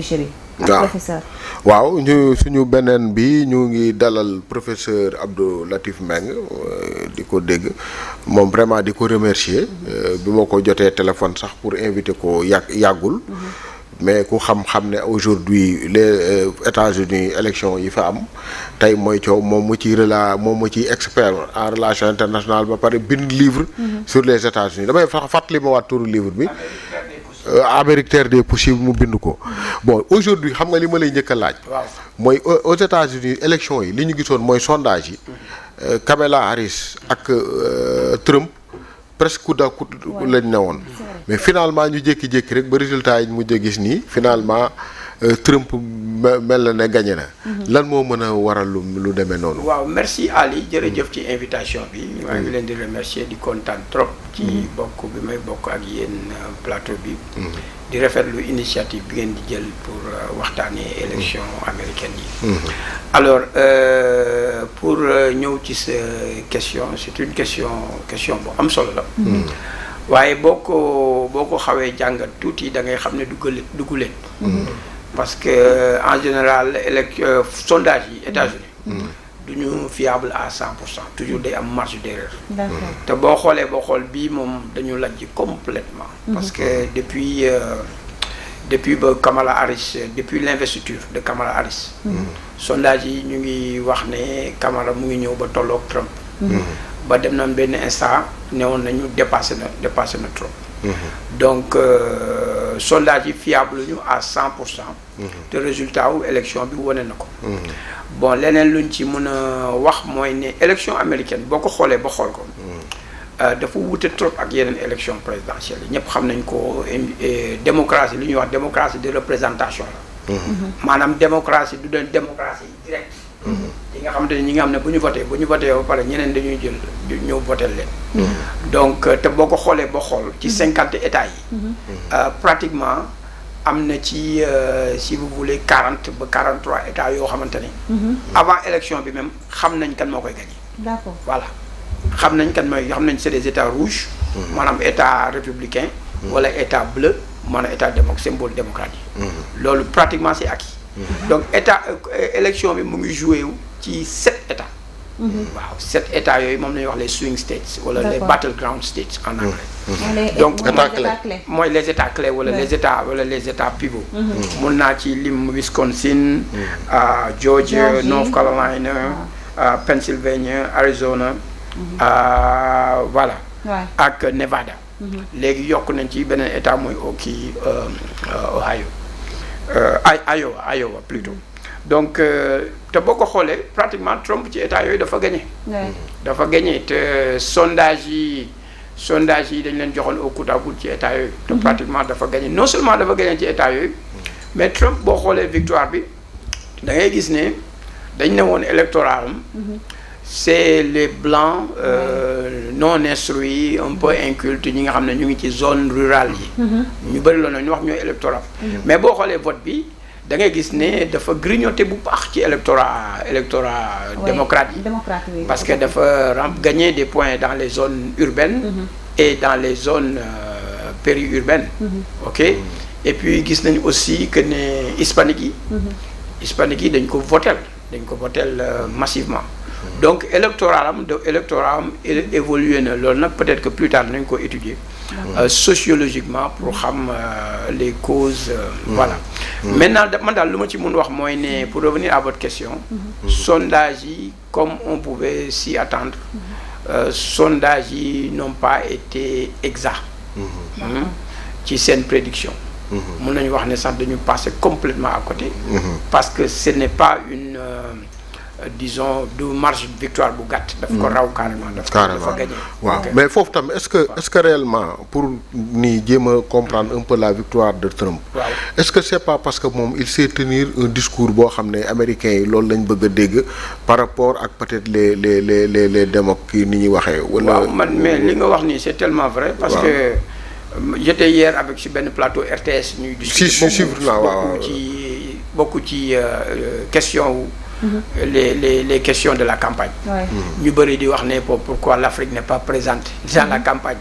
chéri ak waaw professeur. waaw suñu beneen bi ñu ngi dalal professeur Abdou Latif Mbengue di ko dégg moom vraiment di ko remercier bi ma ko jotee téléphone sax pour inviter ko yàggul mais ku xam-xam ne aujourd'hui les États-Unis élection yi fa am tey mooy coow moom mu ci expert en relation internationale ba pare bind livre sur les États-Unis damay fàttali ma waat turu livre bi Amérique terre des possibles mu bind ko bon aujourd'hui xam nga li ma lay njëkk a laaj mooy aux États-Unis élection yi li ñu gisoon mooy sondage yi Kamala Harris ak Trump presque coup à coup lañ ne woon mais finalement ñu jékki-jékki rek ba résultat yi ñu mujj a gis nii finalement Trump mel na ne gagné na. lan moo mën a waral lu demee noonu. waaw merci Ali jërëjëf ci invitation bi. maa ngi leen di remercier di kontaan trop. ci bokk bi may bokk ak yéen plateau bi. di rafetlu initiative bi ngeen di jël pour waxtaanee élection américaine yi. alors pour ñëw ci sa question c'est une question bu am solo la. waaye boo ko xawee jàngat tuuti da ngay xam ne dugguleen parce que en général sondage yi États-Unis du ñu fiable à 100% toujours day am marge d'erreur. te boo xool bii moom dañu lajj complètement parce que depuis ba Kamala Harris depuis l'investiture de Kamala Harris sondage yi ñu ngi wax ne Kamala mu ngi ñëw ba tolloog Trump ba dem na benn instant newoon nañu dépassé na trop donc sondage yi fiable ñu à 100% te résultat wu élection bi wane na ko bon leneen luñ ci mën a wax mooy ne élection américaine boo ko xoolee ba xool ko dafa wute trop ak yeneen élection présidentielle yi ñëpp xam nañ ko démocratie li ñuy wax démocratie de représentation la maanaam démocratie du doon démocratie directe yi nga xamante ne ñi nga xam ne bu ñu voté ba pare ñeneen dañuy jël ñëw voté leen donc te boo ko xoolee ba xool ci 50 états yi pratiquement am na ci si vous voulez 40 ba 43 états yoo xamante ne avant élection bi même xam nañ kan moo koy gagné. D'accord. Voilà xam nañ c'est des états rouges maanaam état républicain wala état bleu maanaam état symbole démocratique loolu pratiquement c'est acquis donc élection bi mu ngi joué wu ci 7 états waaw 7 états yooyu moom lañuy wax les swing states wala les battleground states en anglais donc mooy les états clés wala les états pivots mun naa ci lim Wisconsin Georgia North Carolina Pennsylvania Arizona voilà ak Nevada léegi yokk nañ ci beneen état mooy Ohio Iowa plutôt donc te boo ko xoolee pratiquement Trump ci état yooyu dafa gagné te sondage yi dañ leen joxoon au coude à coude ci état yooyu te pratiquement dafa gagné non seulement dafa gagné ci état yooyu mais Trump boo xoolee victoire bi da ngay gis ne dañ ne woon électoral c'est les blancs non instruits un peu incultes ñi nga xam ne ñu ngi ci zone rurale yi ñu bëri loolu ñu wax ñooy électorat mais boo xoolee vote bi da ngay gis ne dafa grignoté bu baax ci électorat démocrate yi parce que dafa gagné des points dans les zones urbaines et dans les zones périurbaines ok et puis gis nañu aussi que ne hispanique yi dañ ko votel massivement donc électorat am évolué na loolu nag peut-être que plus tard nañ ko étudier sociologiquement pour xam les causes voilà maintenant man daal lu ma ci mun wax mooy ne pour revenir à votre question sondage yi comme on pouvait s'y attendre sondage yi n'ont pas été exacts ci seen prédiction mun nañu wax ne sax dañu passer complètement à côté parce que ce n'est pas une disons du marge de victoire bu gàtt daf ko raw carrément dafa gagné waaw mais foofu tam est-ce que réellement pour ni jéem a comprendre un peu la victoire de Trump est-ce que c'est pas parce que moom il sait tenir un discours boo xam ne américains yi loolu lañ bëgg a dégg par rapport ak peut-être les démocrates yi ni ñuy waxee wala waaw man mais li nga wax nii c'est tellement vrai parce que j'étais hier avec ci benn plateau RTS ñuy discuter bokku ci question wu les questions de la campagne ñu bëri di wax ne pourquoi l'Afrique n'est pas présente dans la campagne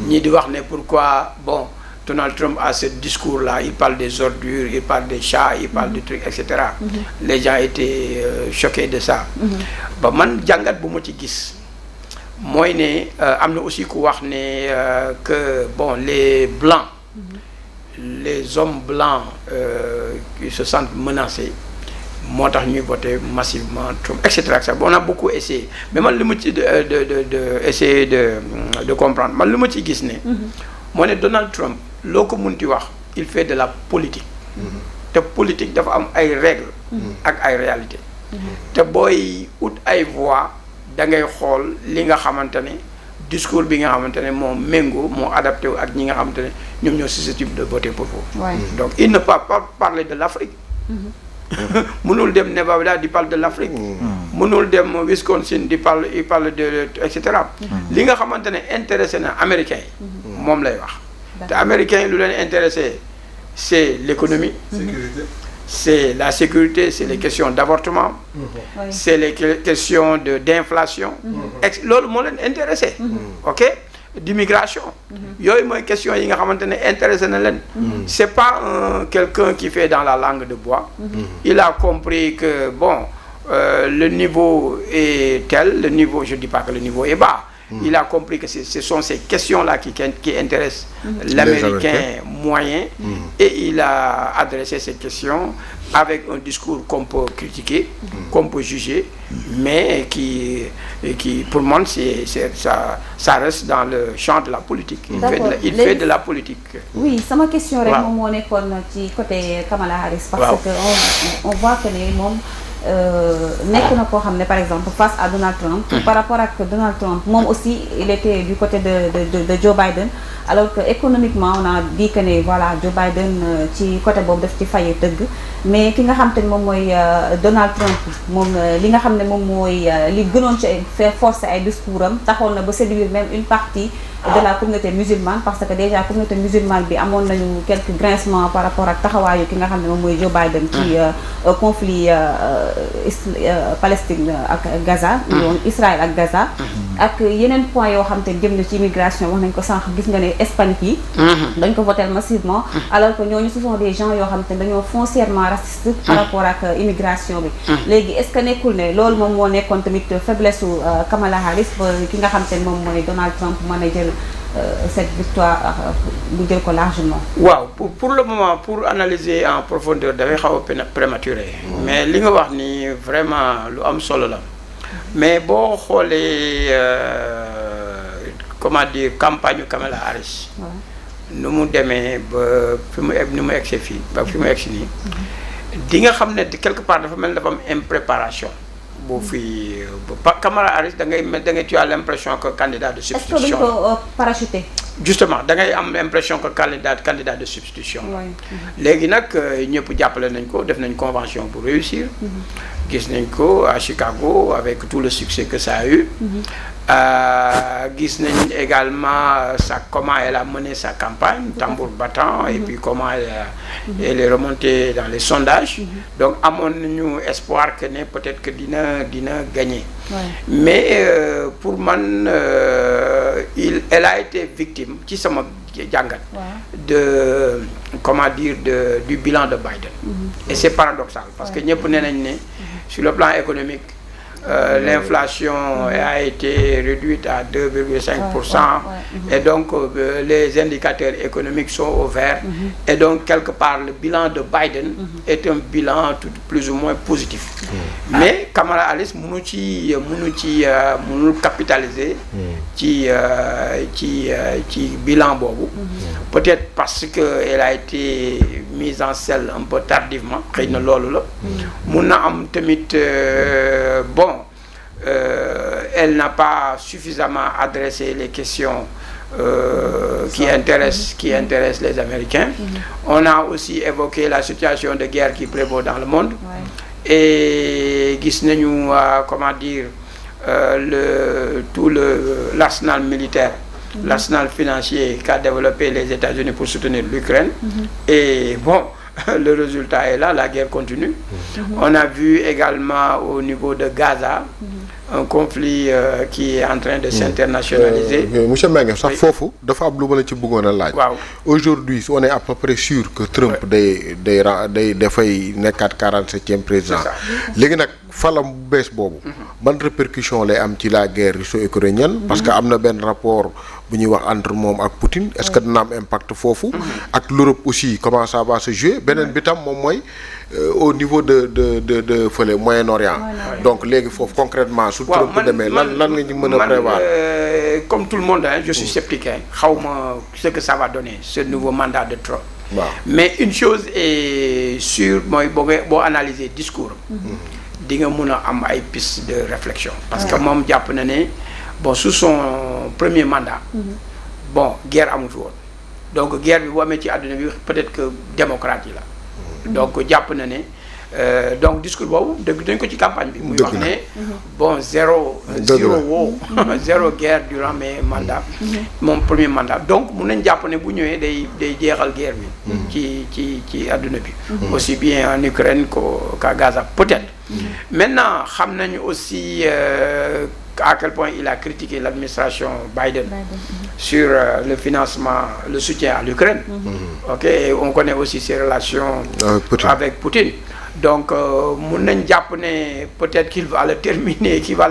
ñii di wax ne pourquoi bon Donald Trump a ce discours-là, il parle des ordures, il parle des chats, il parle des trucs, etc. Les gens étaient choqués de ça. Ba man jàngat bu ma ci gis mooy ne am na aussi ku wax ne que bon les blancs, les hommes blancs qui se sentent menacés moo tax ñuy voter massivement Trump, etc. On a beaucoup essayé, mais man li ma ci essayer de comprendre, man li ma ci gis ne moo ne Donald Trump loo ko munti wax il fait de la politique. te politique dafa am ay règles ak ay réalités. te booy ut ay voix da ngay xool li nga xamante ne discours bi nga xamante ne moo méngoo moo adapté wu ak ñi nga xamante ne ñoom ñoo susceptible de voter pour vous. Donc il ne peut pas parler de l'Afrique. mënul dem Nevada di parle de l'Afrique. mënul dem Wisconsin di parle il parle de et cetera. li nga xamante ne intéressé na américains yi. moom lay wax. te américains yi lu leen intéressé c'est l'économie. C'est la sécurité, c'est les questions d'avortement, c'est les questions d'inflation. Loolu moo leen intéressé. Ok, d'immigration. Yooyu mooy question yi nga xamante ne intéressé na leen. C'est pas quelqu'un qui fait dans la langue de bois. Il a compris que bon, le niveau est tel, le niveau, je dis pas que le niveau est bas. Il a compris que ce sont ces questions-là qui intéressent l'Américain moyen, et il a adressé ces questions avec un discours qu'on peut critiquer, qu'on peut juger, mais qui pour moi, ça reste dans le champ de la politique. Il fait de la politique. Oui, c'est ma question. Rek moom moo nekkoon ci côté Kamala Harris, parce que on voit que ne moom nekk na koo xam ne par exemple face à Donald Trump, par rapport ak Donald Trump moom aussi il était du côté de Joe Biden, alors que économiquement on a dit que ne voilà Joe Biden ci côté boobu daf ci faye dëgg, mais ki nga xam te ne moom mooy Donald Trump moom li nga xam ne moom mooy li gënoon ci faire forcer ay discours am taxoon na ba séduire même une partie de la communauté musulmane, parce que déjà communauté musulmane bi amoon nañu quelques grincements par rapport ak taxawaayu ki nga xam ne moom mooy Joe Biden ci conflit Palestine ak Gaza, Israël ak Gaza, ak yeneen point yoo xam te jëm na ci immigration. wax nañ ko sànq, gis nga ne Espagne yi dañ ko voter massivement, alors que ñooñu ce sont des gens yoo xam te dañoo foncièrement racistes par rapport ak immigration bi. léegi est-ce que nekkul ne loolu moom moo nekkoon tamit faiblesse su Kamala Harris ba ki nga xam te moom mooy Donald Trump mën a jël cette victoire bu jël ko largement? Waaw, pour le moment, pour analyser en profondeur dafay xaw a prématuré, mais li nga wax ni vraiment lu am solo la. Mais boo xoolee comment dire campagne Kamala Harris nu mu demee ba fi mu egg, ni mu egg fii ba fi mu egg si nii, di nga xam ne quelque part dafa mel ni dafa am impréparation. boo fi Kamala Harris da ngay tu as l'impression que candidat de substitution. Est-ce que dañ ko parachuté? Justement da ngay am l'impression que candidat de substitution. léegi nag ñëpp jàppale nañ ko, def nañ convention pour réussir. gis nañ ko à Chicago avec tout le succès que ça a eu. gis nañ également comment elle a mené sa campagne tambour battant, et puis comment elle est remontée dans les sondages. Donc amoon nañu espoir que ne peut-être que dina gagner. Mais pour man elle a été victime ci sama jàngat de comment dire du bilan de Biden. Et c'est paradoxal parce que ñëpp nee nañ ne sur le plan économique l'inflation a été réduite à 2,5%, et donc les indicateurs économiques sont au vert, et donc quelque part le bilan de Biden est un bilan plus ou moins positif. Mais Kamala Harris mënul capitaliser ci bilan boobu, peut-être parce que elle a été mise en selle un peu tardivement, xëy na loolu la. mun na am tamit bon, elle n'a pas suffisamment adressé les questions qui intéressent les Américains. On a aussi évoqué la situation de guerre qui prévaut dans le monde. Et gis nañu comment dire l'arsenal militaire, l'arsenal financier qu'a développé les États-Unis pour soutenir l'Ukraine. Et bon, le résultat est là, la guerre continue. On a vu également au niveau de Gaza un conflit qui est en train de s'internationaliser. Monsieur Mbengue sax foofu dafa am lu ma la ci bëggoon a laaj. waaw aujourd'hui on est à peu près sûr que Trump dafay nekkaat 47e président. léegi nag falam bu bees boobu. ban répercussion lay am ci la guerre russo-ukrainienne. parce que am na benn rapport bu ñuy wax entre moom ak Poutine. est-ce que dina am impact foofu. ak l'Europe aussi comment ça va se jouer beneen bi tam moom mooy au niveau de fële Moyen-Orient. donc léegi foofu concrètement su Trump demee lan nga ñu mën a prévoir. comme tout le monde je suis sceptique xawma ce que ça va donner ce nouveau mandat de Trump. waaw mais une chose est sûre mooy boo analyser discours di nga mun a am ay piste de réflexion. parce que moom jàpp na ne bon sous son premier mandat. bon guerre amul fi woon donc guerre bi bu amee ci àdduna bi peut-être que démocrate yi la. donc jàpp na ne donc discours boobu dañ ko ci campagne bi. muy wax ne bon zéro guerre durant mes mandats. mon premier mandat donc mun nañ jàpp ne bu ñëwee day jeexal guerre bi. ci àdduna bi. aussi bien en Ukraine qu'à Gaza peut-être. maintenant xam nañu aussi à quel point il a critiqué l'administration Biden. sur le financement, le soutien à l'Ukraine. Ok, et on connaît aussi ses relations avec Poutine. Donc, mun nañ jàpp ne peut-être qu'il va la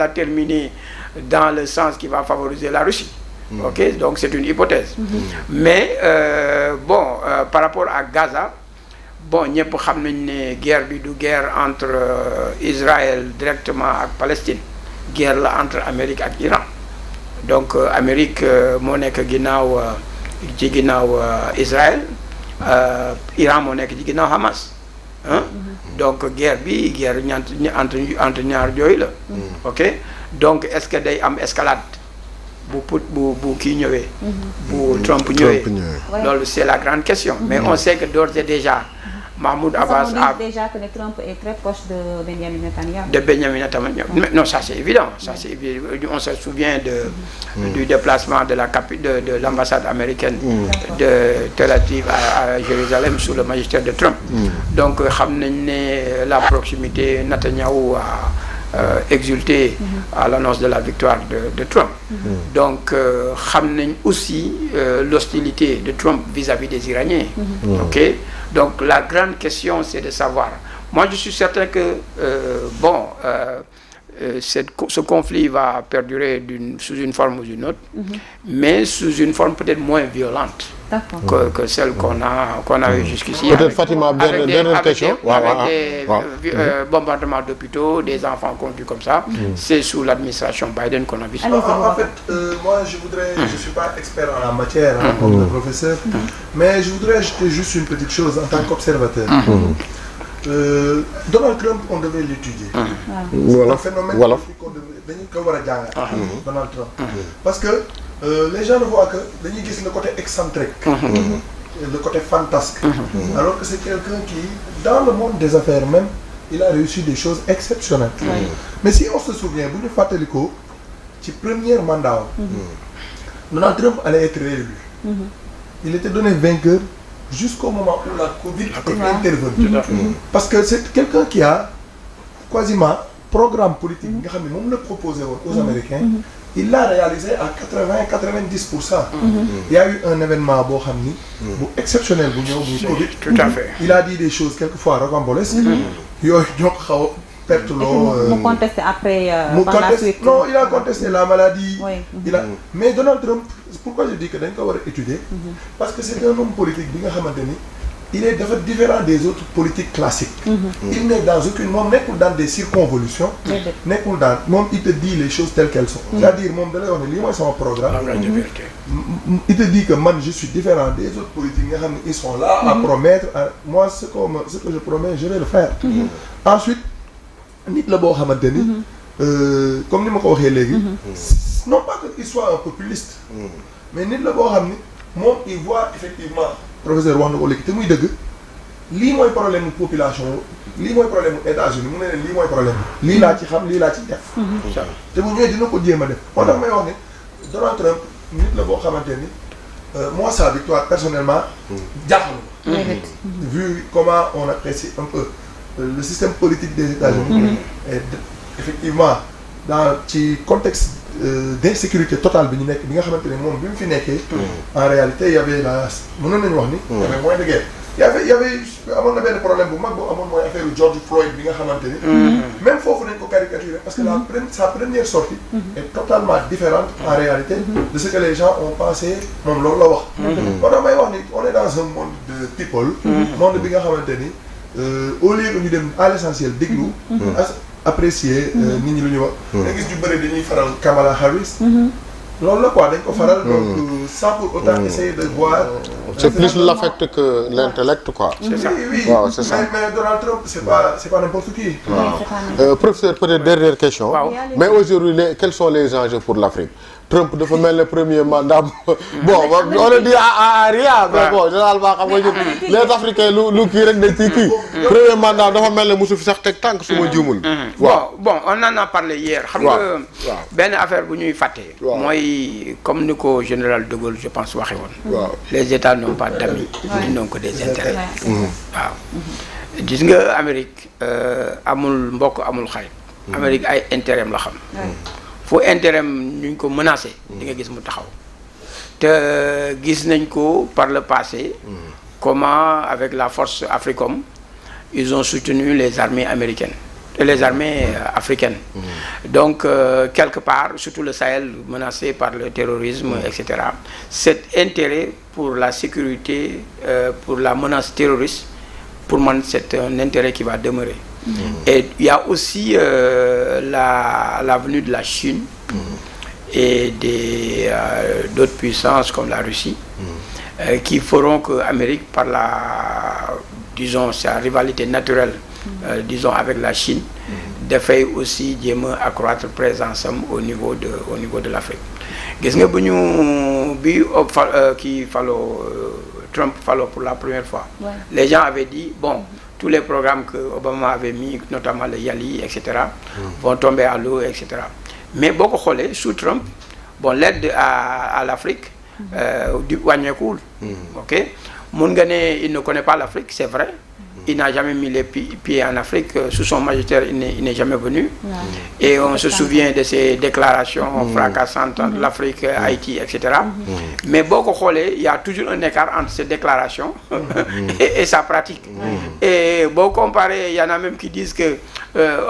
terminer dans le sens qui va favoriser la Russie. Ok, donc c'est une hypothèse. Mais par rapport à Gaza, bon ñëpp xam nañ ne guerre bi du guerre entre Israël directement ak Palestine. Guerre la entre Amérique ak Iran. Donc Amérique moo nekk ci ginnaaw Israël Iran moo nekk ci ginnaaw Hamas donc guerre entre ñaar yooyu la. ok donc est-ce que day am escalade bu kii ñëwee. bu Trump ñëwee. loolu c'est la grande question. mais on sait que d'ores et déjà. Mahmoud Abbas a déjà que Trump est très proche de Benjamin Netanyahu. De Benjamin Netanyahu. Non, ça c'est évident. On se souvient du déplacement de l'ambassade américaine de Tel Aviv à Jérusalem sous le magistère de Trump. Donc, la proximité, Netanyahu a exulté à l'annonce de la victoire de Trump. Donc, aussi l'hostilité de Trump vis-à-vis des Iraniens. Ok. Donc la grande question c'est de savoir. Moi je suis certain que ce conflit va perdurer sous une forme ou une autre, mais sous une forme peut-être moins violente que celle qu'on a eu jusqu'ici. Peut-être Fatima, dernière question. Avec des bombardements d'hôpitaux, des enfants conduits comme ça. C'est sous l'administration Biden qu'on a vu ça. En fait, moi je suis pas expert en la matière comme le professeur, mais je voudrais ajouter juste une petite chose en tant qu'observateur. Donald Trump, on devait l'étudier. Voilà. Un phénomène qu'on devait Donald Trump. Parce que les gens ne voient que le côté excentrique, le côté fantasque. Alors que c'est quelqu'un qui, dans le monde des affaires même, il a réussi des choses exceptionnelles. Mais si on se souvient, vous nous faites le premier mandat, Donald Trump allait être réélu. Il était donné vainqueur jusqu'au moment où la Covid est intervenue. Parce que c'est quelqu'un qui a quasiment programme politique, même le proposé aux Américains, il l'a réalisé à 80-90%. Il y a eu un événement exceptionnel, Covid. Tout à fait. Il a dit des choses quelquefois rocambolesques. contesté après par la suite. Non, il a contesté la maladie. Mais Donald Trump, pourquoi je dis que dañ ko war a étudier? Parce que c'est un homme politique bi nga xamante ni il est différent des autres politiques classiques. Il n'est dans aucune nekkul dans des circonvolutions. Nekkul dans il te dit les choses telles qu'elles sont. C'est-à-dire da lay wax ne lii mooy sama programme. Il te dit que man je suis différent des autres politiques nga xam ne ils sont là à promettre. Moi ce que je promets je vais le faire. Ensuite nit la boo xamante ni comme ni ma ko waxee léegi non pas qu'il soit un populiste mais nit la boo xam ni moom il voit effectivement professeur wax na ko léegi te muy dëgg lii mooy problème population lii mooy problème États-Unis mu ne leen lii mooy problème lii laa ci xam lii laa ci def te bu ñëwee dina ko jéem a def moo tax may wax ni Donald Trump nit la boo xamante ni moi sa victoire personnellement jaaxal vu comment on apprécie un peu le système politique des États-Unis est effectivement dans ci contexte d'insécurité totale bi ñu nekk bi nga xamante ne moom bi mu fi nekkee. en réalité y avait la mënoon nañu wax ni. y avait moins de guerre. y avait amoon na benn problème bu mag bu amoon mooy affaire George Floyd bi nga xamante ni. même foofu dañ ko caricaturer parce que sa première sortie est totalement différente en réalité de ce que les gens ont pensé moom loolu la wax. moo tax may wax ni on est dans un monde de people. monde bi nga xamante ni au lieu que ñu dem à l'essentiel déglu. apprécier nit ñi lu ñu wax. nga gis ñu bëri dañuy faral Kamala Harris. loolu la quoi dañ ko faral. donc sans pour autant essayer de voir. c'est plus l'affect que l'intellect quoi. C'est ça. Oui, waaw c'est ça. mais Donald Trump c'est pas n'importe qui. Professeur peut-être dernière question. Waaw. mais aujourd'hui quels sont les enjeux pour l'Afrique? Trump dafa mel ne premier mandat bon on le dit à rien mais bon généralement xam nga ñun les Africains lu kii rek dañ ciy kii premier mandat dafa mel ne mosu fi sax teg tànk su ma juumul. bon on en a parlé hier. xam nga benn affaire bu ñuy fàtte. mooy comme ni ko général de Gaulle je pense waxee woon. les États n'ont pas d'amis, ils n'ont que des intérêts. waaw gis nga Amérique amul mbokk amul xarit. Amérique ay intérêt la xam. fu intérêt ñu ko menacé. di nga gis mu taxaw. te gis nañ ko par le passé. comment avec la force AFRICOM ils ont soutenu les armées américaines et les armées africaines. Donc quelque part surtout le Sahel menacé par le terrorisme etc. Cet intérêt pour la sécurité pour la menace terroriste pour moi c'est un intérêt qui va demeurer. Et il y a aussi la venue de la Chine et d'autres puissances comme la Russie qui feront que l'Amérique, par disons, sa rivalité naturelle, disons, avec la Chine, dafay aussi jéem a accroître présence am au niveau de l'Afrique. Gis nga Trump fallo pour la première fois. Les gens avaient dit bon. Tous les programmes que Obama avait mis, notamment le Yali, etc., vont tomber à l'eau, etc. Mais beaucoup de sous Trump, bon, l'aide à l'Afrique, du wàññeekul. Ok, Mungane, il ne connaît pas l'Afrique, c'est vrai. Il n'a jamais mis les pieds en Afrique. Sous son magistère, il n'est jamais venu. Et on se souvient de ses déclarations fracassantes entre l'Afrique, Haïti, etc. Mais beaucoup il y a toujours un écart entre ces déclarations et sa pratique. Et bon comparé, il y en a même qui disent que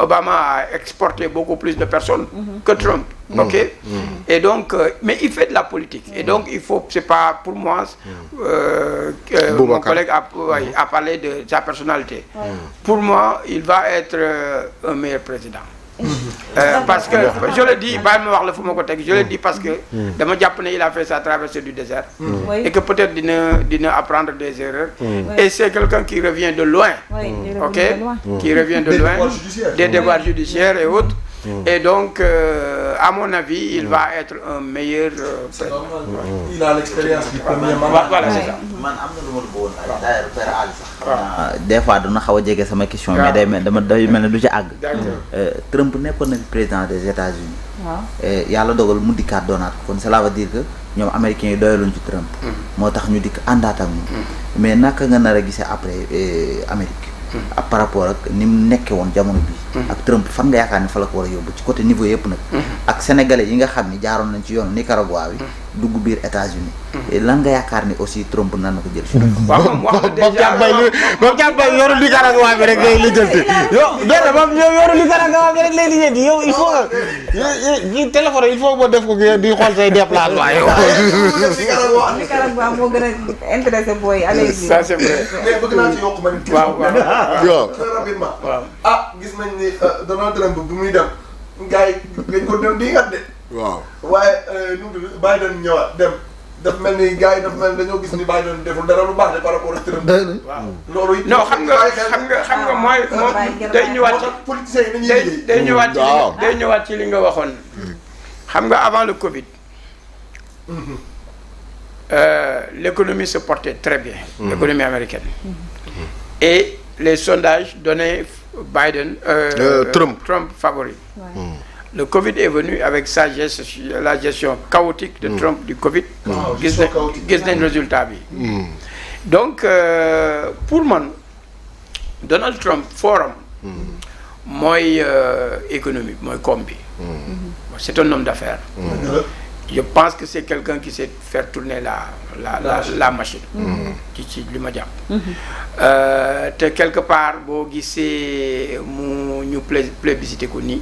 Obama a exporté beaucoup plus de personnes que Trump. Ok. Et donc, mais il fait de la politique. Et donc, il faut, c'est pas pour moi. Mon collègue a parlé de sa personnalité. Pour moi, il va être un meilleur président. Parce que je le dis, je le dis parce que de mon japonais il a fait sa traversée du désert et que peut-être dina apprendre des erreurs et c'est quelqu'un qui revient de loin, ok, qui revient de loin des devoirs judiciaires et autres. Et donc, à mon avis, il va être un meilleur président. Il a l'expérience du premier mandat. Voilà, c'est ça. Man am na lu ma la bëggoon laaj d'ailleurs Père Ali sax. Des fois dana xaw a jege sama question. mais day mel ne du ci àgg. Trump nekkoon na président des États-Unis. Yàlla dogal mu dikkaat doonaat kon cela veut dire que ñoom américains yi doyaluñ ci Trump. moo tax ñu dikk àndaat ak moom. mais naka nga nar a gisee après Amérique. par rapport ak ni mu nekkee woon jamono bi ak Trump fan nga yaakaar ni fa la ko war a yóbbu ci côté niveau yëpp nag. ak sénégalais yi nga xam ni jaaroon nañ ci yoonu Nicaragua bi dugg biir États-Unis lan nga yaakaar ni aussi Trump nan na ko jël si. waaw moom wax na déjà moom jàppal yoru Nicaragua bi rek lay lijjanti yow déedéet moom yoru Nicaragua bi rek lay lijjanti yow il faut que téléphone il faut que def ko di xool say déplacement yow. Nicaragua moo gën a intéressé booy allez-y. Ça c'est vrai. mais bëgg naa ci yokk ma ni. waaw très rapidement. waaw gis nañ ni Donald Trump bu muy dem gars yi dañ ko dem di ngat de. waaw waaye nu mu tudd Biden ñëwaat dem daf mel ni gars yi daf mel dañoo gis ni Biden deful dara lu baax de par rapport ak Trump. loolu it. non xam nga mooy moom day ñëwaat ci politiciens yi dañuy liggéey. day ñëwaat ci li nga waxoon. xam nga avant le Covid. L'économie se portait très bien. L'économie américaine. Et les sondages donnaient Biden, Trump favori. Le Covid est venu avec la gestion chaotique de Trump du Covid. Gis nañ résultat bi. Donc pour man Donald Trump forum mooy économie mooy koom bi. C'est un homme d'affaires. Je pense que c'est quelqu'un qui sait faire tourner la machine. ci li ma jàpp. te quelque part boo gisee ñu plébiscité ko nii.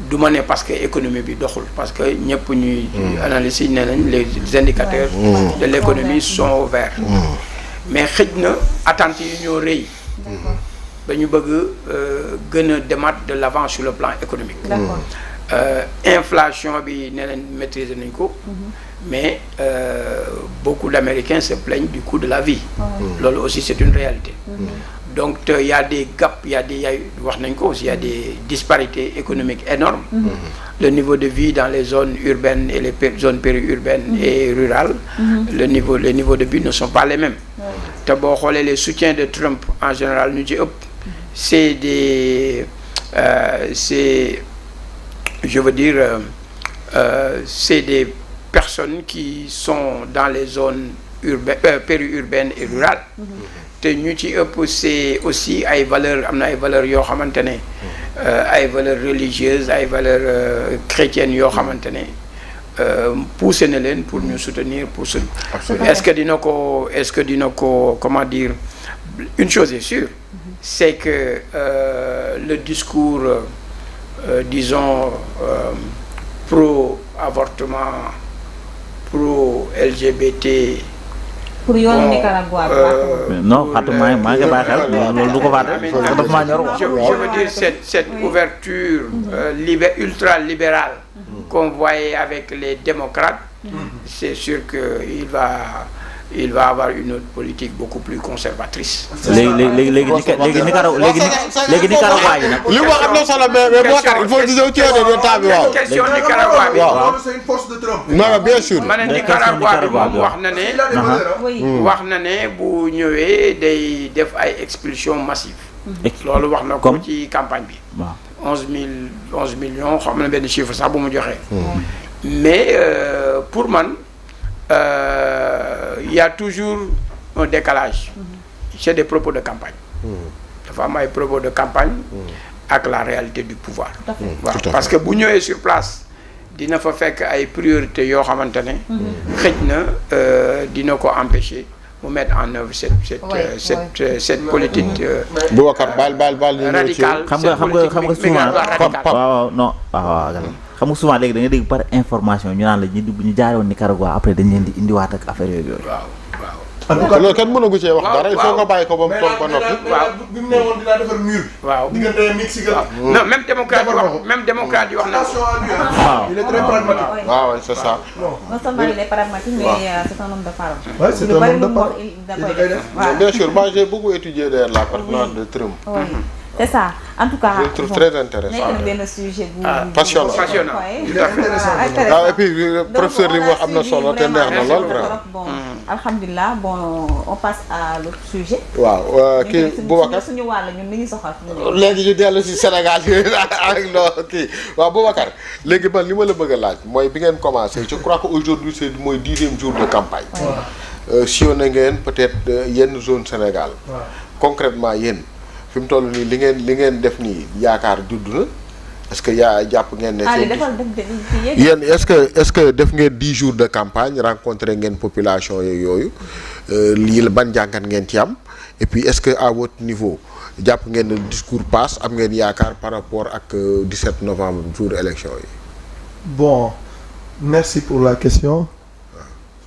du ma ne parce que économie bi doxul parce que ñëpp ñuy analyse yi nee nañ les indicateurs de l'économie sont au vert. mais xëj na attentes yi ñoo rëy. dañu bëgg gën a demaat de l'avant sur le plan économique. Inflation bi nee nañ maîtriser nañ ko. mais beaucoup d'Américains se plaignent du coût de la vie. loolu aussi c'est une réalité. Donc il y a des gaps, il y a des disparités économiques énormes. Le niveau de vie dans les zones urbaines et les zones périurbaines et rurales, les niveaux de vie ne sont pas les mêmes. D'abord, les soutiens de Trump en général, c'est des, c'est des personnes qui sont dans les zones périurbaines et rurales. te ñu ci ëpp c'est aussi ay valeurs am na ay valeurs yoo xamante ne ay valeurs religieuses ay valeurs chrétiennes yoo xamante ne poussé na leen pour ñu soutenir pour ce est-ce que dina ko comment dire une chose est sûre c'est que le discours disons pro avortement pro LGBT pour yoonu Nicaragua non Fatou maa ngi bàyyi xel loolu du ko fàtte daf maa ñor. Je veux dire cette ouverture ultra libérale qu'on voyait avec les démocrates, c'est sûr que il va avoir une autre politique beaucoup plus conservatrice. léegi Nicaragua yi nag. li wax am na solo mais moo tax il faut ñu ñëw ci yoon temps bi waaw. question Nicaragua bi. waaw c'est une force de Trump. non bien sûr. ma ne Nicaragua bi moom wax na ne bu ñëwee day def ay expulsion massive. loolu wax na ko ci campagne bi. waaw 11 millions xam na benn chiffre sax bu mu joxee. mais pour man. Il y a toujours un décalage. C'est des propos de campagne. dafa am ay propos de campagne. ak la réalité du pouvoir. waaw parce que bu ñëwee sur place dina fa fekk ay priorités yoo xamante ne. xëj na dina ko empêcher mu mettre en œuvre cette politique. Boubacar baal radicale xam nga souvent waaw non waaw. xam nga souvent léegi da nga dégg par information ñu naan la ñu jaaroon Nicaragua après dañ leen di indiwaat ak affaire yooyu. waaw. en tout cas loolu kenn mënagu cee wax dara il faut nga bàyyi ko ba mu toog ba noppi. waaw bi mu ne woon dinaa defar mur. waaw diggante Mexique ak. non même démocrate yi wax na ko. waaw il est très pragmatique. waaw c'est ça. non seulement il est pragmatique mais c'est un homme de parole. Ouais, c'est un homme de parole. Bien sûr, moi j'ai beaucoup étudié la pertinence de Trump. Oui. C'est ça. En tout cas, je le trouve très intéressant. nekk na benn sujet bu passionnant. Il est intéressant. Et puis professeur li wax am na solo te neex na lool vraiment. Bon, alhamdulilah, bon, on passe à l'autre sujet. waaw kii Boubacar suñu wàll ñun li ñu soxal. léegi ñu dellu si Sénégal avec loo kii waaw Boubacar léegi man li ma la bëgg a laaj mooy bi ngeen commencé je crois que aujourd'hui c'est mooy 10e jour de campagne. sillonné ngeen peut-être yenn zone Sénégal. Concrètement yéen. fi mu toll nii li ngeen def nii yaakaar judd na est-ce que jàpp ngeen ne. yéen est-ce que def ngeen 10 jours de campagne rencontré ngeen population yooyu lii ban jàngat ngeen ci am et puis est-ce que à votre niveau jàpp ngeen ne discours passe am ngeen yaakaar par rapport ak 17 novembre jour élection yi. Bon, merci pour la question.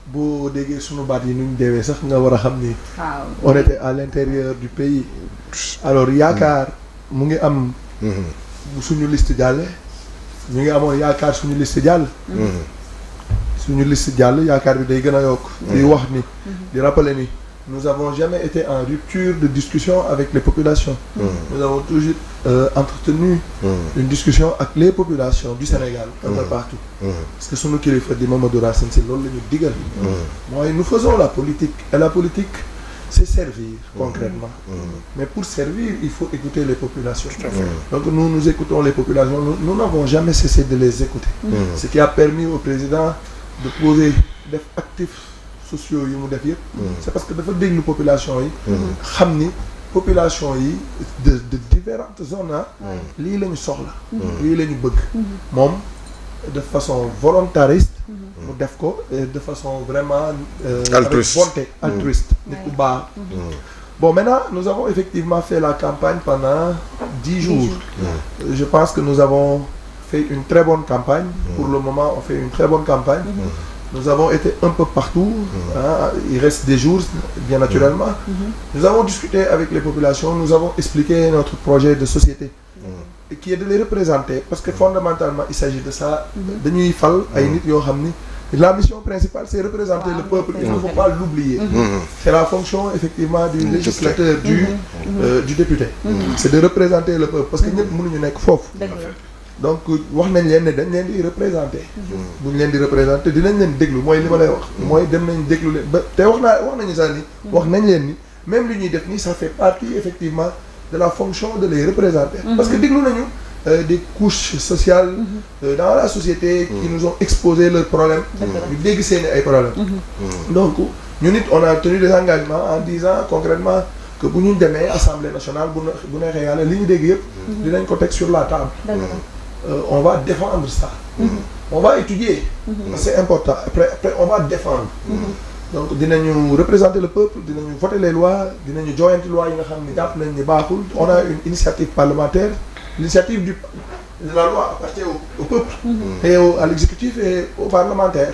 boo déggee sunu baat yi nu ñu deewee sax nga war a xam ni. on était à l'intérieur du pays. alors yaakaar mu ngi am. bu suñu liste jàlle ñu ngi amoon yaakaar suñu liste jàll. suñu liste jàll yaakaar bi day gën a yokk. di wax ni di rappeler ni nous avons jamais été en rupture de discussion avec les populations. Nous avons toujours entretenu une discussion avec les populations du Sénégal un peu partout. Parce que sunu kilifa di Mamadou Racine Sy loolu la ñu digal. mooy nous faisons la politique et la politique c'est servir concrètement. Mais pour servir il faut écouter les populations. Donc nous écoutons les populations, nous n'avons jamais cessé de les écouter. Ce qui a permis au président de poser des actifs sociaux yu mu def yëpp. C'est parce que dafa déglu population yi. xam ni population yi de différentes zones lii la ñu soxla. lii la ñu bëgg. moom de façon volontariste. mu def ko de façon vraiment. altruiste avec bonté altruiste. nit ku baax. Bon, maintenant, nous avons effectivement fait la campagne pendant 10 jours. Je pense que nous avons fait une très bonne campagne. Pour le moment, on fait une très bonne campagne. Nous avons été un peu partout. Il reste des jours, bien naturellement. Nous avons discuté avec les populations. Nous avons expliqué notre projet de société. Et qui est de les représenter. Parce que fondamentalement, il s'agit de ça. De nous, il faut la mission principale, c'est représenter le peuple. Il ne faut pas l'oublier. C'est la fonction, effectivement, du législateur, du député. C'est de représenter le peuple. Parce que nous, nous sommes fauves. Donc, wax nañ leen ne dañ leen di représenter. bu ñu leen di représenter dinañ leen déglu mooy li ma lay wax. mooy dem nañ déglu leen ba te wax nañu sax ni. wax nañ leen ni même li ñuy def nii ça fait partie effectivement de la fonction de les représenter. Parce que déglu nañu des couches sociales dans la société qui nous ont exposé leurs problèmes. ñu dégg seeni ay problèmes. Donc ñu nit on a tenu des engagements en disant concrètement que bu ñu demee Assemblée nationale bu neexee yàlla li ñu dégg yëpp. dinañ ko teg sur la table. On va défendre ça. On va étudier. C'est important. Après, on va défendre. Donc, dinañu représenter le peuple, dinañu voter les lois, dinañu joyanti loi yi nga xam ne jàpp nañ ni baaxul. On a une initiative parlementaire. L'initiative de la loi appartient au peuple. Et à l'exécutif et aux parlementaires.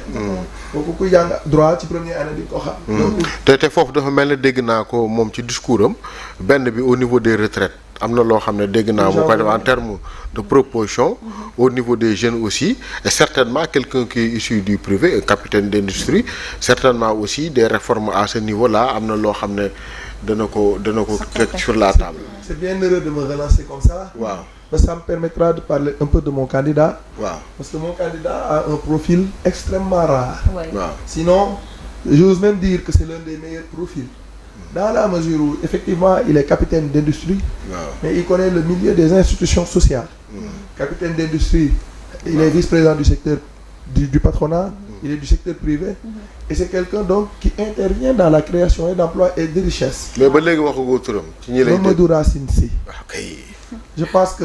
Donc, kuy jàng droit ci première année di ko xam. te foofu dafa mel ne dégg naa ko moom ci discours am benn bi au niveau des retraites. am na loo xam ne dégg naa bu koy def en termes de proposition au niveau des jeunes aussi et certainement quelqu'un qui est issu du privé un capitaine d'industrie certainement aussi des réformes à ce niveau là am na loo xam ne dana ko teg sur la table. C'est bien heureux de me relancer comme ça. waaw parce que ça me permettra de parler un peu de mon candidat. waaw parce que mon candidat a un profil extrêmement rare. waaw Sinon j'ose même dire que c'est l'un des meilleurs profils. Dans la mesure où, effectivement, il est capitaine d'industrie, mais il connaît le milieu des institutions sociales. Capitaine d'industrie, il est vice-président du secteur du patronat, il est du secteur privé, et c'est quelqu'un donc qui intervient dans la création et d'emplois et de richesses. Mais ba léegi waxagoo turam ci ñi lay dégg Mamadou Racine Sy. Je pense que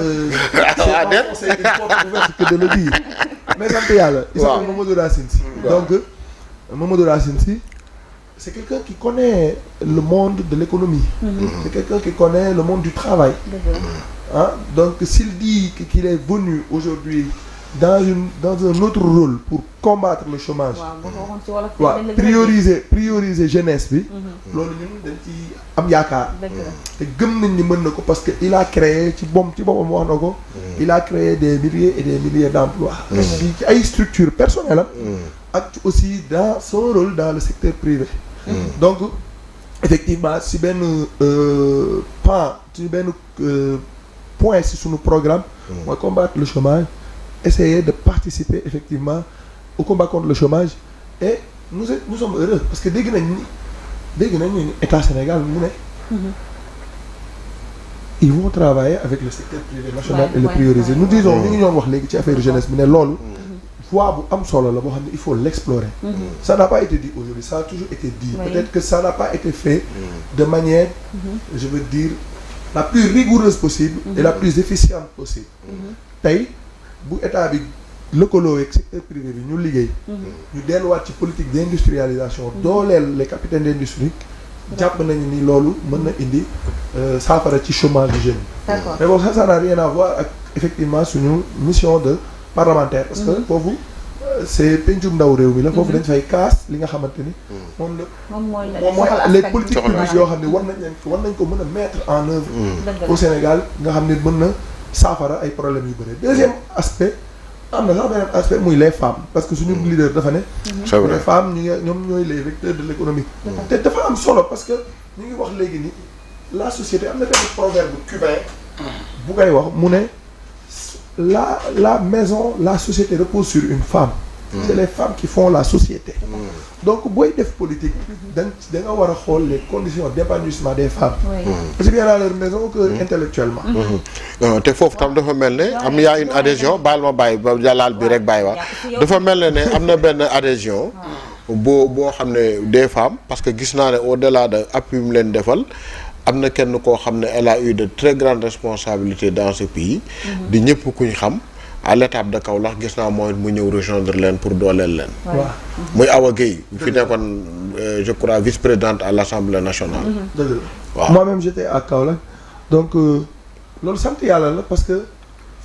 c'est une porte ouverte que de le dire. Mais sant yàlla, il s'appelle Mamadou Racine Sy. Donc, Mamadou Racine Sy, c'est quelqu'un qui connaît le monde de l'économie. C'est quelqu'un qui connaît le monde du travail. Donc s'il dit qu'il est venu aujourd'hui dans un autre rôle pour combattre le chômage, prioriser jeunesse bi, loolu ñun dañ ci am yaakaar. te gëm nañ ni mën na ko parce que il a créé ci boppam wax na ko. il a créé des milliers et des milliers d'emplois. ci ay structures personnelles ak aussi dans son rôle dans le secteur privé. Donc effectivement si benn point si sunu programme mooy combattre le chômage, essayer de participer effectivement au combat contre le chômage et nous sommes heureux parce que dégg nañ ni État Sénégal mu ne ils vont travailler avec le secteur privé national et le prioriser. Nous disons ñu ngi ñoon wax léegi ci affaire jeunesse bi ne loolu voie bu am solo la boo xam ne il faut l'explorer. Ça n'a pas été dit aujourd'hui, ça a toujours été dit. Peut-être que ça n'a pas été fait de manière, je veux dire, la plus rigoureuse possible et la plus efficiente possible. Tey bu état bi lëkkaloo ak secteur privé bi ñu liggéey. ñu delluwaat ci politique d'industrialisation dooleel les capitaines d'industrie. jàpp nañu ni loolu mën na indi saafara ci chômage du jeune. D'accord. Mais bon ça n'a rien à voir ak effectivement suñu mission de parlementaire parce que foofu c'est pencum ndaw réew mi la foofu dañ fay kaas li nga xamante ni moom mooy les politiques publiques yoo xam ne war nañ ko mën a mettre en œuvre au Sénégal nga xam ne mën na saafara ay problèmes yu bëri. Deuxième aspect am na sax beneen aspect muy les femmes parce que suñu leader dafa ne les femmes ñoom ñooy les vecteurs de l'économie te dafa am solo parce que ñu ngi wax léegi ni la société am na benn proverbe cubain bu koy wax mu ne la maison, la société repose sur une femme. C'est les femmes qui font la société. Donc, booy def politique, da nga war a xool les conditions d'épanouissement des femmes. Aussi bien dans leur maison que intellectuellement. te foofu tam dafa mel ne am yaa une adhésion baal ma bàyyi ba jàllal bi rek bàyyi wax dafa mel ne am na benn adhésion boo xam ne des femmes parce que gis naa ne au-delà de appui mu leen defal am na kenn koo xam ne elle a eu de très grandes responsabilités dans ce pays. di ñëpp kuñ xam. à l'étape de Kaolack gis naa mooy mu ñëw rejoindre leen pour dooleel leen. waaw muy Awa Gueye. fi nekkoon je crois vice-présidente à l'Assemblée nationale. dëgg la waaw moi-même j'étais à Kaolack donc loolu sant yàlla la parce que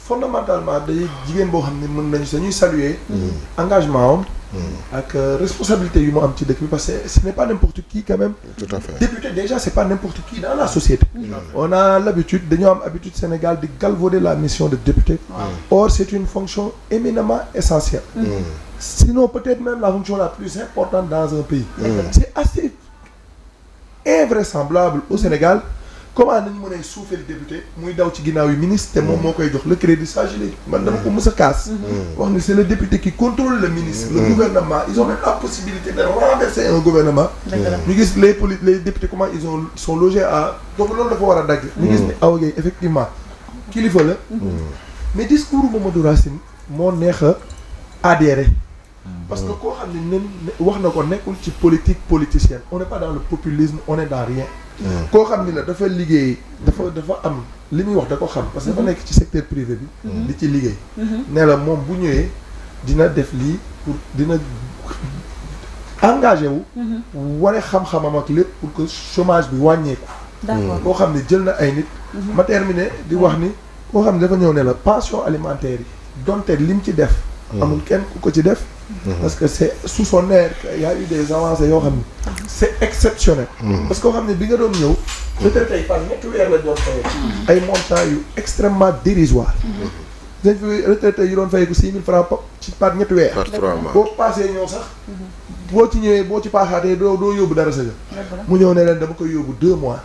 fondamentalement day jigéen boo xam ne mën nañu sañuy saluer engagement am. ak responsabilité yu mu am ci dëkk bi parce que ce n'est pas n'importe qui quand même. tout à fait député déjà c'est pas n'importe qui dans la société. on a l'habitude dañoo am habitude Sénégal di galvauder la mission de député. Or c'est une fonction éminemment essentielle. Sinon peut-être même la fonction la plus importante dans un pays. C'est assez invraisemblable au Sénégal comment nañu mën a suufeel député muy daw ci ginnaaw yu ministre te moom moo koy jox le crédit ça je l'ai man dama ko mës a kaas. wax ni c'est le député qui contrôle le ministre. le gouvernement ils ont même la possibilité de renverser un gouvernement. ñu gis les députés comment ils sont logés à donc loolu dafa war a dagg. ñu gis ni Awa Gueye effectivement kilifa la. mais discours Mamadou Racine moo neex a adhéré. parce que koo xam ne wax na ko nekkul ci politique politicienne on n'est pas dans le populisme on est dans rien. koo xam ni la dafa liggéey dafa am li muy wax da ko xam parce que dafa nekk ci secteur privé bi. di ci liggéey. ne la moom bu ñëwee dina def lii pour dina engagé wu. wane xam-xamam ak lépp pour que chômage bi wàññeeku. d'accord koo xam ne jël na ay nit. ma terminé di wax ni koo xam ne dafa ñëw ne la pension alimentaire yi donte lim ci def. amul kenn ku ko ci def. parce que c'est sous son air qu'il y a eu des avancées yoo xam ne c'est exceptionnel. parce que koo xam ne bi nga doon ñëw retraité yi par ñetti weer la doon fayee ay montants yu extrêmement dérisoires. dañ fi retraité yu doon fayee ko 6 000 francs ci par ñetti weer. par 3 mois boo paasee ñëw sax boo ci ñëwee boo ci paasaatee doo yóbbu dara sa mu ñëw ne leen dama koy yóbbu 2 mois.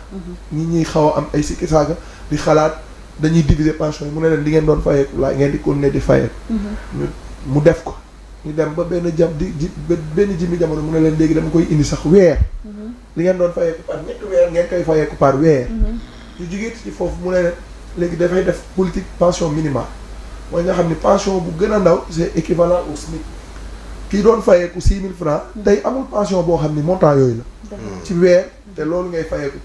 ñi ñuy xaw a am ay sikki saaga di xalaat dañuy diviser pension yi mu ne leen di ngeen doon fayeeku laa ngeen di continuer di fayeeku. mu def ko. ñu dem ba benn benn jimmi jamono mu ne leen léegi dama koy indi sax weer. li ngeen doon fayeeku par ñetti weer ngeen koy fayeeku par weer. ñu jugee ci foofu mu ne leen léegi dafay def politique pension minimale mooy nga xam ni pension bu gën a ndaw c'est équivalent au SMIC. kii doon fayeeku 6 000 francs tey amul pension boo xam ni montant yooyu la. ci weer te loolu ngay fayeeku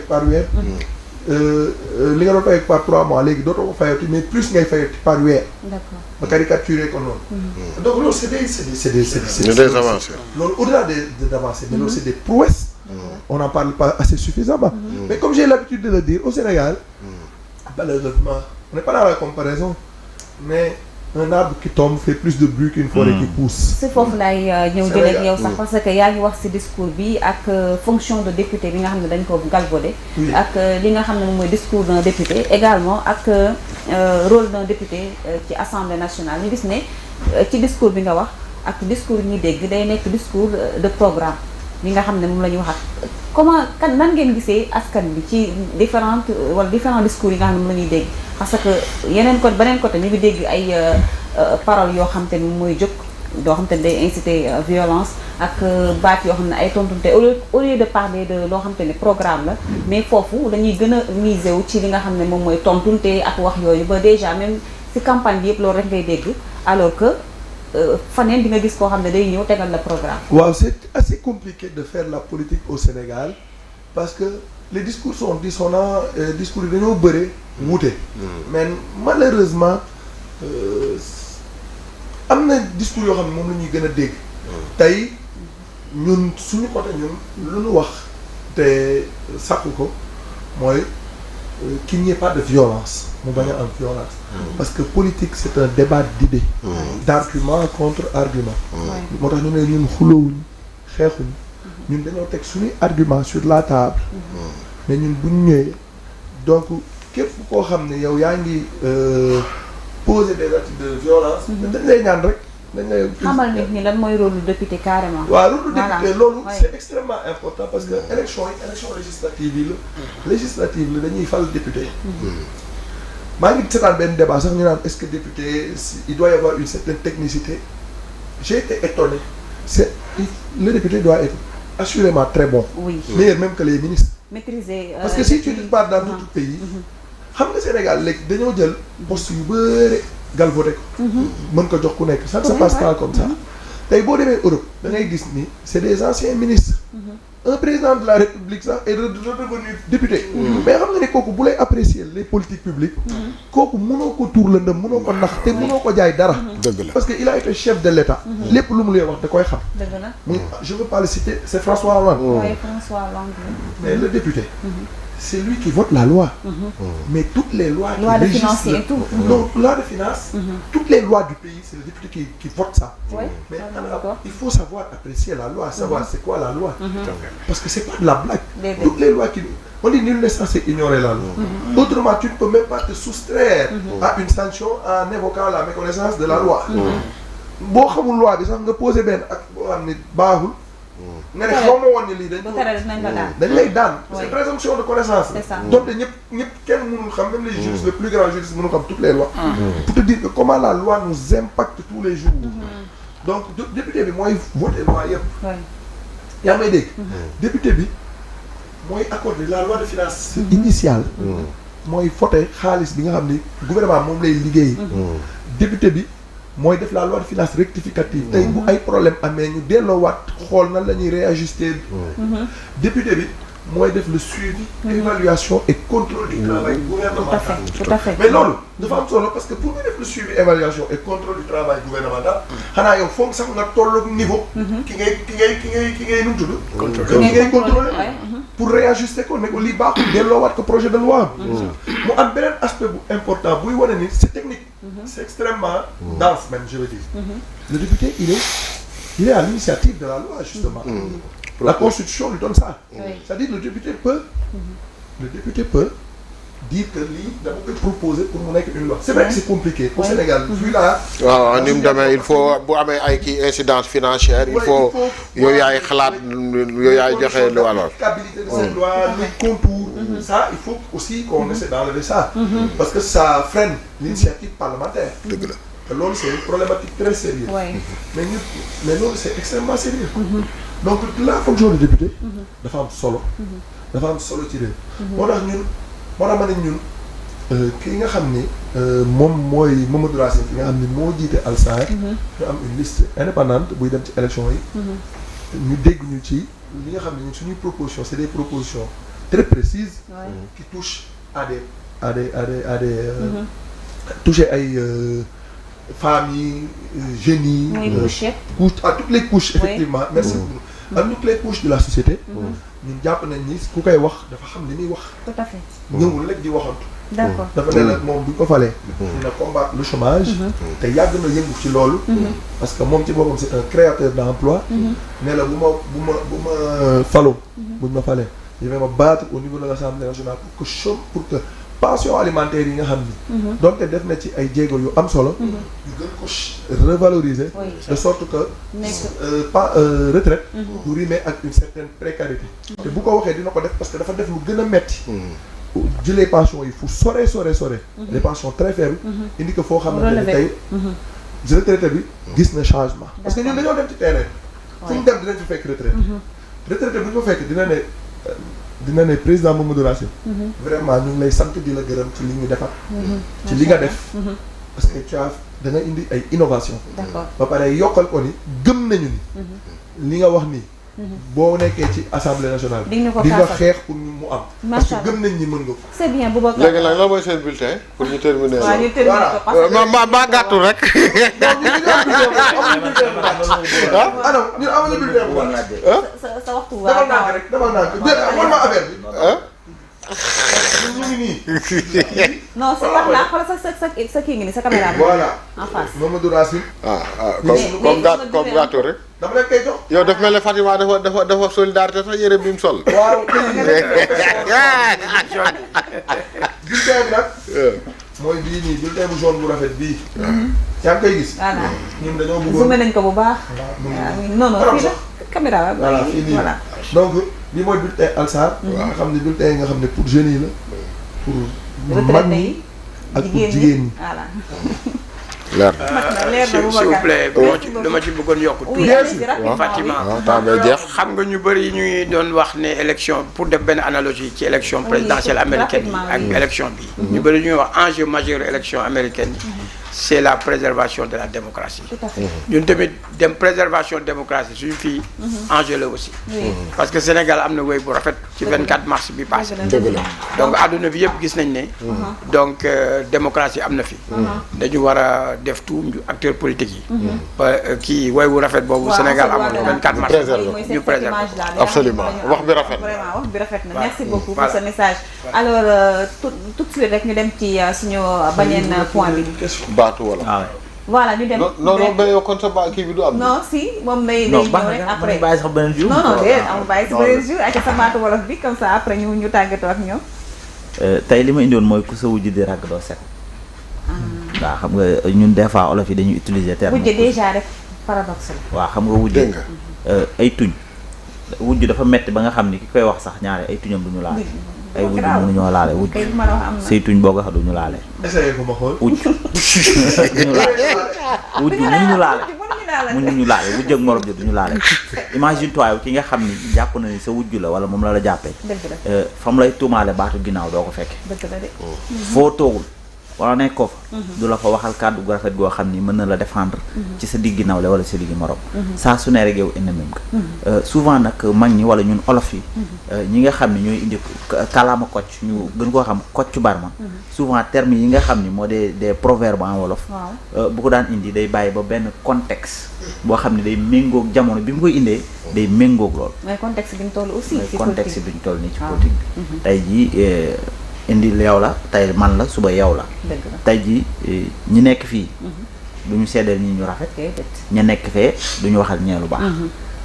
par weer. li nga doon fayeeku par 3 mois léegi dootoo ko fayeeku mais plus ngay fayeeku par weer. d'accord ba caricaturer ko noonu. donc loolu c'est des avancées. loolu au-delà des avancées mais loolu c'est des prouesses. on n'en parle pas assez suffisamment. mais comme j'ai l'habitude de le dire au Sénégal. malheureusement on n'est pas dans la comparaison mais un arbre qui tombe fait plus de bruit qu'une forêt qui pousse. si foofu laay ñëw jëlee ak yow sax parce que yaa ngi wax ci discours bi ak fonction de député bi nga xam ne dañ ko galvaudé. ak li nga xam ne moom mooy discours d'un député également ak rôle d'un député ci assemblée nationale ñu gis ne ci discours bi nga wax ak discours yi ñuy dégg day nekk discours de programme li nga xam ne moom la ñuy wax ak comment nan ngeen gisee askan bi ci différents discours yi nga xam ne moom la ñuy dégg parce que beneen côté ñu ngi dégg ay paroles yoo xam te ni mooy jóg doo xam te ne day inciter violence ak baat yoo xam ne ay tontunte au lieu de parler de loo xam te ne programme la mais foofu dañuy gën a miser wu ci li nga xam ne moom mooy tontunte ak wax yooyu ba déjà même ci campagne bi yëpp loolu rek ngay dégg alors que faneen di nga gis koo xam ne day ñëw tegal la programme. waaw c'est assez compliqué de faire la politique au Sénégal parce que les discours sont dissonants discours yi dañoo bëre wuute. mais malheureusement am na discours yoo xam ne moom la ñuy gën a dégg. tey ñun suñu côté ñun lu ñu wax te sàkku ko mooy qu'il n'y ait pas de violence mu bañ a am violence. parce que politique c'est un débat d'idées. d'argument contre argument. moo tax ñu ne ñun xuloowuñ xeexuñ ñun dañoo teg suñuy argument sur la table. mais ñun bu ñu ñëwee donc képp koo xam ne yow yaa ngi poser des actes de violence. dañ lay ñaan rek. dañ lay xamal nit ñi lan mooy rôle du député carrément. waaw rôle du député loolu c'est extrêmement important parce que élection législative yi la législative la dañuy fal député. maa ngi seetaan benn débat sax ñu naan est-ce que député il doit y avoir une certaine technicité j'ai été étonné le député doit être assurément très bon. oui meilleur même que les ministres. maîtriser parce que si tu pars dans tout pays. xam nga Sénégal léegi dañoo jël poste yu bëre galvaudé ko. mën ko jox ku nekk ça ne se passe pas comme ça. tey boo demee Europe da ngay gis ni c'est des anciens ministres. un président de la République sax est redevenu député. mais xam nga ne kooku bu lay apprécier les politiques publiques. kooku mënoo ko tuur lëndëm mënoo ko nax te mënoo ko jaay dara. dëgg la parce que il a été chef de l'État. lépp lu mu lay wax da koy xam. dëgg la muy je veux pas le citer c'est François Hollande. oui François Hollande. mais le député. c'est lui qui vote la loi. mais toutes les lois. loi de finances et tout. non loi de finances. toutes les lois du pays c'est le député qui vote ça. oui mais d'accord. il faut savoir apprécier la loi savoir c'est quoi la loi. parce que c'est pas de la blague. toutes les lois qui on dit nul n'est censé ignorer la loi. autrement tu ne peux même pas te soustraire à une sanction en évoquant la méconnaissance de la loi. boo xamul loi bi sax nga posé benn ak boo xam ne baaxul. nga ne xaw ma woon ne lii dañ lay daan. c'est présomption de connaissance. c'est ça donc ñëpp kenn mënul xam même les juristes les plus grands juristes mënul xam toutes les lois. pour te dire que comment la loi nous impacte tous les jours. donc député bi mooy voter loi yëpp. yaa may dégg. député bi mooy accorder la loi de finances initiale. mooy voter xaalis bi nga xam ni gouvernement moom lay liggéey. député bi. mooy def la loi de finances rectificative tey bu ay problème amee ñu delloowaat xool nan la ñuy réajuster député bi mooy def le suivi évaluation et contrôle du travail gouvernemental. tout à fait mais loolu dafa am solo parce que pour ñu def le suivi évaluation et contrôle du travail gouvernemental xanaa yow foog sax nga tolloog niveau ki ngay nu mu tudd ki ngay contrôler pour réajuster ko ne ko lii baaxul delloowaat ko projet de loi mu am beneen aspect bu important buy wane ni c'est technique c'est extrêmement dense même je veux dire le député il est à l'initiative de la loi justement la constitution lui donne ça c'est-à-dire le député peut dire que lii dama koy proposer pour mu nekk une loi c'est vrai que c'est compliqué au Sénégal vu là waaw ni mu demee il faut bu amee ay kii incidence financière il faut yooyu yaay xalaat yooyu yaay joxe lu alors l'applicabilité de cette loi les contours ça il faut aussi qu'on essaie d'enlever ça parce que ça freine l'initiative parlementaire dëgg la te loolu c'est une problématique très sérieuse mais loolu c'est extrêmement sérieux donc la fonction de député dafa am solo ci réew moo tax ma ne ñun ki nga xam ni moom mooy Mamadou Racine ki nga xam ni moo jiite Alsar ñu am une liste indépendante buy dem ci élection yi ñu dégg ñu ci li nga xam ne ñun suñuy propositions c'est des propositions très précises qui touchent à des toucher ay femmes yi jeunes yi à toutes les couches effectivement merci beaucoup à toutes les couches de la société ñun jàpp nañ ni ku koy wax dafa xam li muy wax tout à fait ñëwul rek di waxantu d'accord dafa ne nag moom bu ñu ko falee dina combattre le chômage te yàgg na yëngu ci loolu parce que moom ci boppam c'est un créateur d'emploi ne la bu ma faloo buñ ma falee je vais me battre au niveau de l'Assemblée nationale pour que pension alimentaire yi nga xam ni donc def na ci ay jéego yu am solo yu gën ko revaloriser de sorte que retraite du rimer ak une certaine précarité te bu ko waxee dina ko def parce que dafa def lu gën a metti jëlee pensions yi fu sore des pensions très faibles indi ko foo xamante ne tey retraité bi gis na changement parce que ñun dañoo dem ci terrain fu ñu dem dinañ fi fekk retraité bu ñu fa fekk dina ne président Mamadou Racine vraiment ñu ngi lay sant di la gërëm ci li ñu defar ci li nga def parce que tu as da nga indi ay innovation ba pare yokkal ko ni gëm nañu ni li nga wax nii boo nekkee ci assemblée nationale di nga xeex pour mu am parce que gëm nañ ni mën nga ko c'est bien bu baax léegi nag lan mooy seen bulletin pour ñu terminer waaw ñu terminer ko parce que ma gàttul rek non ñun amuñu bulletin bu sa waxtu demal naa ko rek demal naa ko wan ma affaire bi ñu ngi nii non c'est pas là xoolal sa kii ngi ni sa caméra voilà en face Mamadou Racine comme gàttul rek dama leen koy jox yow daf mel ne Fatima dafa solidarité sax yére bi mu sol waaw bulletin bi nag mooy bii nii bulletin bu jaune bu rafet bii yaa ngi koy gis voilà ñun dañoo bëggoon zoomé nañ ko bu baax non fii la caméra voilà fii nii donc lii mooy bulletin Alsar nga xam ne bulletin yi nga xam ne pour jeunes yi la pour mag ñi ak pour jigéen ñi leer s'il vous plaît dama ci bëggoon yokk Fatima jeex xam nga ñu bëri ñuy doon wax ne élection pour def benn analogie ci élection présidentielle américaine yi ak élection bi ñu bëri ñuy wax enjeu majeur élection américaine yi c'est la préservation de la démocratie. Tout à fait. ñun tamit dem préservation démocratie suñu fii enjeu la aussi. parce que Sénégal am na wéy bu rafet ci 24 mars bi passé. donc adduna bi yëpp gis nañ ne. donc démocratie am na fi. dañu war a def tout acteurs politiques yi. ba kii wéy bu rafet boobu Sénégal amoon 24 mars. ñu préserver absolument wax bi rafet na. vraiment wax bi rafet na merci beaucoup pour ce message. alors tout de suite rek ñu dem ci suñu beneen point bi. baatu wala. voilà ñu dem. non non mais yow kon sa kii bi du am. non si moom day ñëw rek après bàyyi sax beneen jour. non non déedéet amul bàyyi si beneen jour ak sa baatu wolof bi comme ça après ñu tàggatoo ak ñoom. tey li ma indiwoon mooy ku sa wujj di ràgg doo set. waaw xam nga ñun des fois olof yi dañuy utiliser terme. wujj déjà rek paradoxe la. waaw xam nga wujj. ay tuñ. wujj dafa metti ba nga xam ni ki koy wax sax ñaare ay tuñam duñu laale. ay wujj mënuñoo laale wujj. say tuñ boo ko xam duñu laale. essayé ko ma xool. wujj duñu laale. wujj mënuñu laale. mënuñu laale wujj ak morom ji duñu laale. imagine toi ki nga xam ni jàpp na ni sa wujj la wala moom la jàppee. fa mu lay tuumaale baatu ginnaaw doo ko fekke. foo toogul wala nekkoo fa. du la fa waxal kàddu gu rafet goo xam ni mën na la défendre. ci sa diggi nawle wala sa diggi morom. saa su ne rek yow ennemi nga. souvent nag mag ñi wala ñun olof yi. ñi nga xam ni ñooy indi kàllaama kocc ñu gën koo xam kocc barma. souvent termes yi nga xam ni moo des proverbes en wolof. bu ko daan indi day bàyyi ba benn contexte boo xam ne day méngoog jamono bi mu koy indee day méngoog lool. mooy contexte bi ñu toll aussi. ci contexte bi ñu toll nii ci politique bi. tey jii. indi yow la tey man la suba yow la. tey jii ñi nekk fii. du ñu seddal ñi ñu rafet. ña nekk fee du ñu waxal ñee lu baax.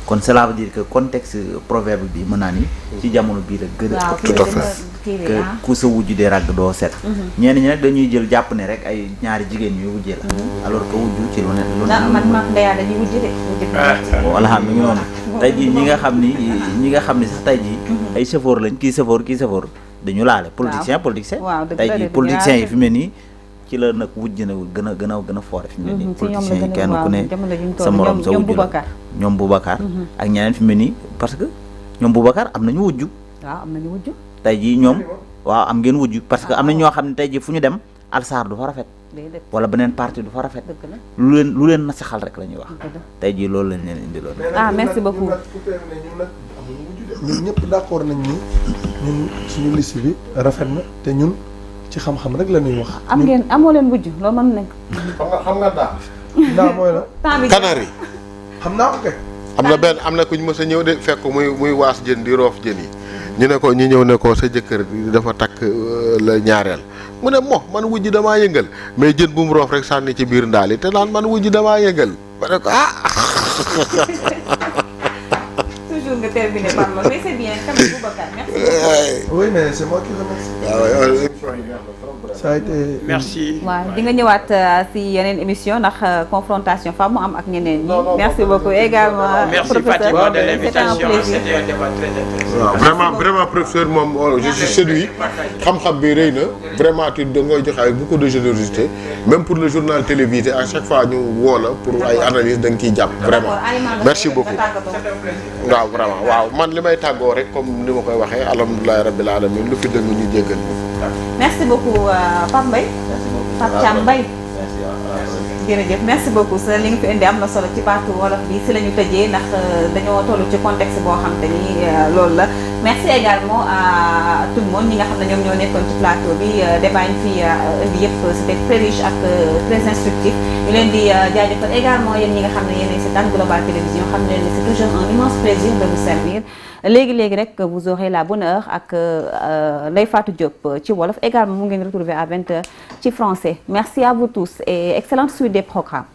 kon cela veut dire que contexte proverbe bi mën naa ni. ci jamono bii la gën a. tout à fait que ku sa wujj de ragg doo set. ñenn ñi nag dañuy jël jàpp ne rek ay ñaari jigéen ñuy wujjee la. alors que wujju ci lu ne lu ne. man Ndeya dañuy wujj de. voilà mi ngi noonu. tey jii ñi nga xam ni sax tey jii. ay chauffeur lañ kii chauffeur. dañu laale politicien tey jii politiciens yi fi mu ne nii ci la nag wujj na gën a foore fi mu ne nii politiciens yi kenn ku ne sa morom sa wujj la ñoom Boubacar ak ñeneen fi mu ne nii parce que ñoom Boubacar am nañu wujj tey jii ñoom waaw am ngeen wujj parce que am na ñoo xam ne tey jii fu ñu dem alsaar du fa rafet wala beneen parti du fa rafet lu leen na saxal rek la ñuy wax tey jii loolu lañ leen indi loolu merci beaucoup ñun ñëpp d'accord nañ ni ñun suñu liste bi rafet na te ñun ci xam-xam rek la ñuy wax. amoo leen wujj loolu mën nañ ko. xam nga daa. ndaa mooy la. Canari. xam naa ko kay. am na ku ñu mës a ñëw de fekk muy waas jën di roof jën yi. ñu ne ko ñu ñëw ne ko sa jëkkër dafa takk la ñaareel mu ne man wujj damaa yëngal mais jën bu mu roof rek sànni ci biir ndaal yi te naan man wujj damaa yëngal ma ne ko toujours nga terminer par là mais c'est bien quand même Boubacar merci. oui mais c'est moi qui remercie. ça a été. merci. waaw di nga ñëwaat si yeneen émission ndax confrontation fa mu am ak ñeneen ñi. merci beaucoup également. merci Fatima de l'invitation c'était un débat très intéressant. waaw vraiment professeur moom je suis séduit xam-xam bi rëy na vraiment tu da ngay joxe avec beaucoup de générosité même pour le journal télévisé à chaque fois ñu woo la pour ay analyse da nga ciy jàpp vraiment merci beaucoup. waaw vraiment waaw man li may tàggoo rek comme ni ma koy waxee alhamdulilah rabbil alamin lu fi dëng ñu jéggal. merci beaucoup Pape Mbaye. Pape Thiam Mbaye. jërëjëf merci beaucoup sa li nga fi indi am na solo ci baatu wolof bi si la ñu tëjee ndax dañoo toll ci contexte boo xam te ni loolu la merci également à tout le monde ñi nga xam ne ñoom ñoo nekkoon ci plateau bi débat yi fi indi yëpp c'était très riche ak très instructif ñu leen di jaajëfal également yéen ñi nga xam ne yéen a seetaan Global Télévision xam ne c'est toujours un immense plaisir de vous servir léegi rek vous aurez la bonne heure ak Ndeye Fatou Diop ci wolof également mu ngeen retrouver à 20h ci français merci à vous tous et excellente suite des programmes.